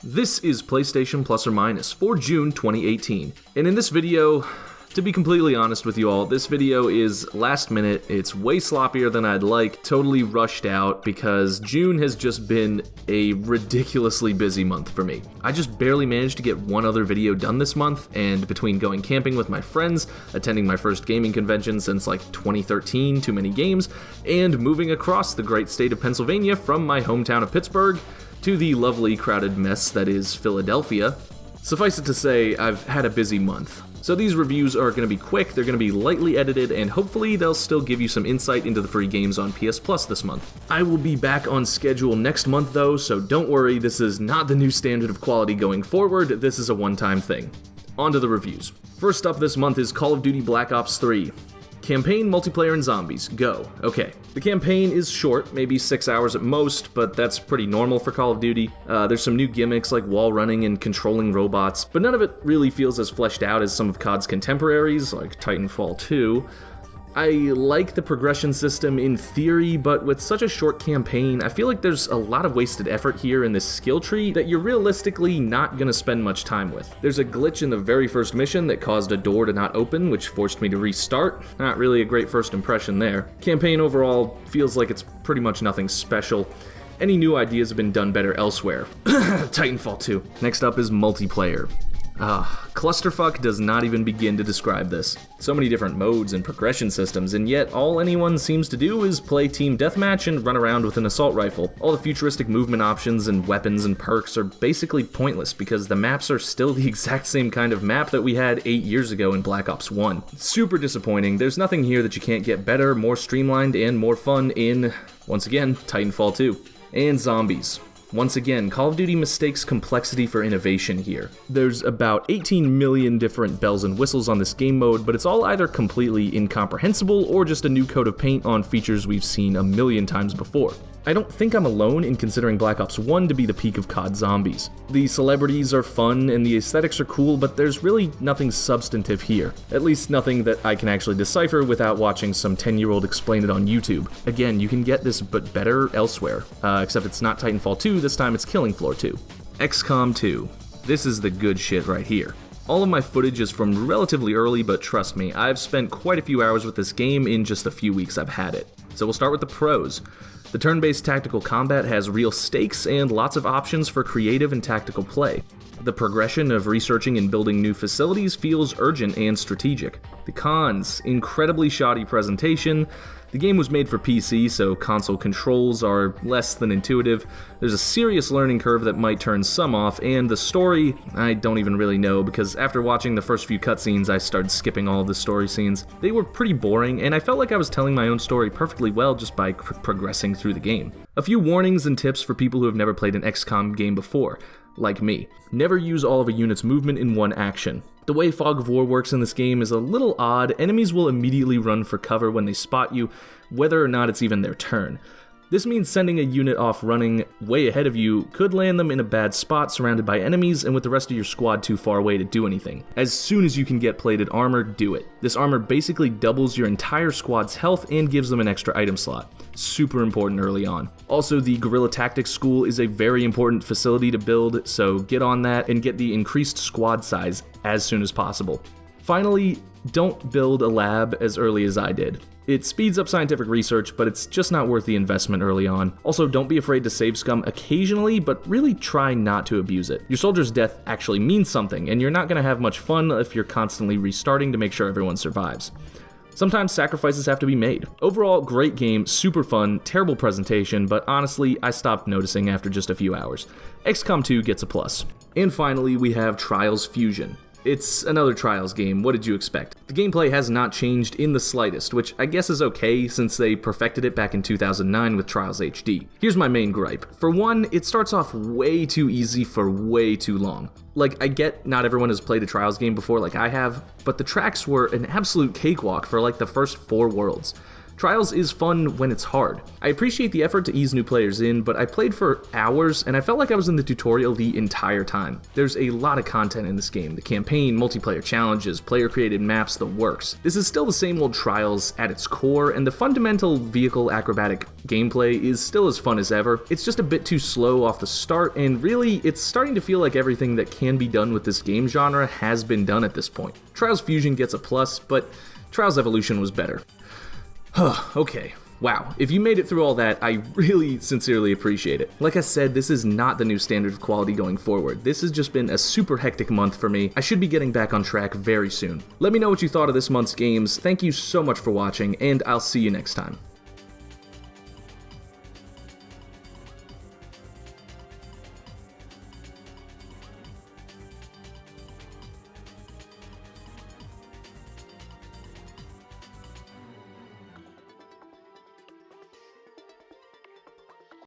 This is PlayStation Plus or Minus for June 2018, and in this video, to be completely honest with you all, this video is last minute, it's way sloppier than I'd like, totally rushed out because June has just been a ridiculously busy month for me. I just barely managed to get one other video done this month, and between going camping with my friends, attending my first gaming convention since like 2013, Too Many Games, and moving across the great state of Pennsylvania from my hometown of Pittsburgh to the lovely crowded mess that is Philadelphia, suffice it to say, I've had a busy month. So these reviews are going to be quick, they're going to be lightly edited, and hopefully they'll still give you some insight into the free games on PS Plus this month. I will be back on schedule next month though, so don't worry, this is not the new standard of quality going forward, this is a one-time thing. On to the reviews. First up this month is Call of Duty Black Ops 3. Campaign, multiplayer, and zombies. Go. Okay. The campaign is short, maybe 6 hours at most, but that's pretty normal for Call of Duty. There's some new gimmicks like wall running and controlling robots, but none of it really feels as fleshed out as some of COD's contemporaries, like Titanfall 2. I like the progression system in theory, but with such a short campaign, I feel like there's a lot of wasted effort here in this skill tree that you're realistically not gonna spend much time with. There's a glitch in the very first mission that caused a door to not open, which forced me to restart. Not really a great first impression there. Campaign overall feels like it's pretty much nothing special. Any new ideas have been done better elsewhere. Titanfall 2. Next up is multiplayer. Clusterfuck does not even begin to describe this. So many different modes and progression systems, and yet all anyone seems to do is play team deathmatch and run around with an assault rifle. All the futuristic movement options and weapons and perks are basically pointless because the maps are still the exact same kind of map that we had 8 years ago in Black Ops 1. Super disappointing. There's nothing here that you can't get better, more streamlined, and more fun in, once again, Titanfall 2. And zombies. Once again, Call of Duty mistakes complexity for innovation here. There's about 18 million different bells and whistles on this game mode, but it's all either completely incomprehensible or just a new coat of paint on features we've seen a million times before. I don't think I'm alone in considering Black Ops 1 to be the peak of COD zombies. The celebrities are fun and the aesthetics are cool, but there's really nothing substantive here. At least nothing that I can actually decipher without watching some 10-year-old explain it on YouTube. Again, you can get this but better elsewhere, except it's not Titanfall 2, this time it's Killing Floor 2. XCOM 2. This is the good shit right here. All of my footage is from relatively early, but trust me, I've spent quite a few hours with this game in just the few weeks I've had it. So we'll start with the pros. The turn-based tactical combat has real stakes and lots of options for creative and tactical play. The progression of researching and building new facilities feels urgent and strategic. The cons, incredibly shoddy presentation. The game was made for PC, so console controls are less than intuitive. There's a serious learning curve that might turn some off, and the story, I don't even really know, because after watching the first few cutscenes, I started skipping all of the story scenes. They were pretty boring, and I felt like I was telling my own story perfectly well just by progressing through the game. A few warnings and tips for people who have never played an XCOM game before, like me. Never use all of a unit's movement in one action. The way Fog of War works in this game is a little odd. Enemies will immediately run for cover when they spot you, whether or not it's even their turn. This means sending a unit off running way ahead of you could land them in a bad spot surrounded by enemies and with the rest of your squad too far away to do anything. As soon as you can get plated armor, do it. This armor basically doubles your entire squad's health and gives them an extra item slot. Super important early on. Also, the Guerrilla Tactics School is a very important facility to build, so get on that and get the increased squad size as soon as possible. Finally, don't build a lab as early as I did. It speeds up scientific research, but it's just not worth the investment early on. Also, don't be afraid to save scum occasionally, but really try not to abuse it. Your soldier's death actually means something, and you're not going to have much fun if you're constantly restarting to make sure everyone survives. Sometimes sacrifices have to be made. Overall, great game, super fun, terrible presentation, but honestly, I stopped noticing after just a few hours. XCOM 2 gets a plus. And finally, we have Trials Fusion. It's another Trials game, what did you expect? The gameplay has not changed in the slightest, which I guess is okay since they perfected it back in 2009 with Trials HD. Here's my main gripe. For one, it starts off way too easy for way too long. Like, I get not everyone has played a Trials game before like I have, but the tracks were an absolute cakewalk for like the first 4 worlds. Trials is fun when it's hard. I appreciate the effort to ease new players in, but I played for hours and I felt like I was in the tutorial the entire time. There's a lot of content in this game: the campaign, multiplayer challenges, player-created maps, the works. This is still the same old Trials at its core, and the fundamental vehicle acrobatic gameplay is still as fun as ever. It's just a bit too slow off the start, and really, it's starting to feel like everything that can be done with this game genre has been done at this point. Trials Fusion gets a plus, but Trials Evolution was better. Okay. Wow, if you made it through all that, I really sincerely appreciate it. Like I said, this is not the new standard of quality going forward. This has just been a super hectic month for me. I should be getting back on track very soon. Let me know what you thought of this month's games. Thank you so much for watching, and I'll see you next time.